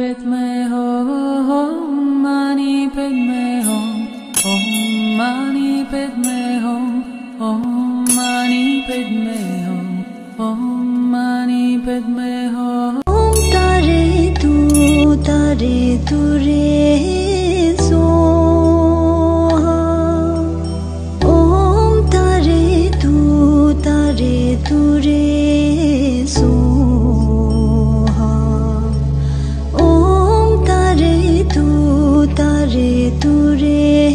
Padme Hum, Mani Padme Hum, Om Mani Padme Hum, Om Mani Padme Hum, Om Mani Padme Hum. Om Tare Tu Re Soha. Om Tare Tu Re Soha. Om Tare Tu Re